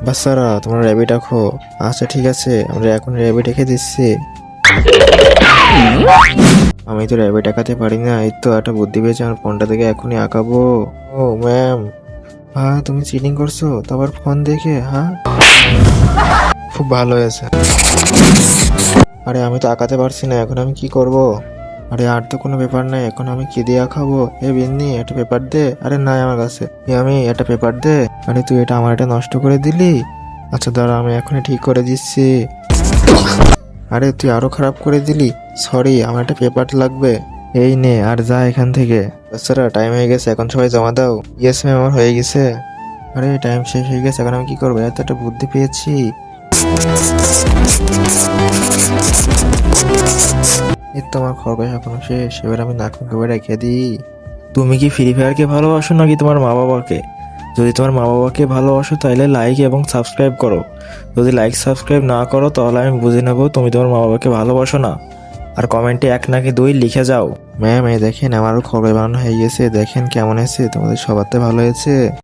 বাচ্চারা তোমরা র্যাবিট রাখো। আচ্ছা ঠিক আছে, আমরা এখন র্যাবিট রেখে দিচ্ছি। আমি তো র্যাবিট আঁকাতে পারি না, এই তো একটা বুদ্ধি পেয়েছি, আমার ফোনটা থেকে এখনই আঁকাবো। ও ম্যাম, হ্যাঁ তুমি চিটিং করছো তো আবার ফোন দেখে? হ্যাঁ, খুব ভালো হয়েছে। আরে আমি তো আঁকাতে পারছি না, এখন আমি কি করব? আরে আর তো কোনো পেপার নাই, এখন আমি কি দিয়ে আঁকাবো? এ বিন্নি, একটা পেপার দে। আরে নাই আমার কাছে। আমি একটা পেপার দে। আরে তুই এটা আমার এটা নষ্ট করে দিলি। আচ্ছা দাঁড়া, আমি এখনই ঠিক করে দিচ্ছি। আরে তুই আরো খারাপ করে দিলি। সরি, আমার একটা পেপার লাগবে। এই নে, আর যা এখান থেকে। বাচ্চারা টাইম হয়ে গেছে, এখন সবাই জমা দাও। ইয়েস ম্যাম, আমার হয়ে গেছে। আরে টাইম শেষ হয়ে গেছে, এখন আমি কি করবো? এত একটা বুদ্ধি পেয়েছি। এই তো আমার খরগোশ এখনো শেষ, এবার আমি নাক মুখ এবার রেখে দিই। তুমি কি ফ্রি ফায়ারকে ভালোবাসো নাকি তোমার মা বাবাকে? যদি তোমার মা বাবাকে ভালোবাসো তাহলে লাইক এবং সাবস্ক্রাইব করো। যদি লাইক সাবস্ক্রাইব না করো তাহলে আমি বুঝে নেবো তুমি তোমার মা বাবাকে ভালোবাসো না। আর কমেন্টে 1 নাকি 2 লিখে যাও। ম্যাম এই দেখেন, আমারও খরগোশ বানানো হয়ে গেছে, দেখেন কেমন হয়েছে, তোমাদের সবার তো ভালো হয়েছে।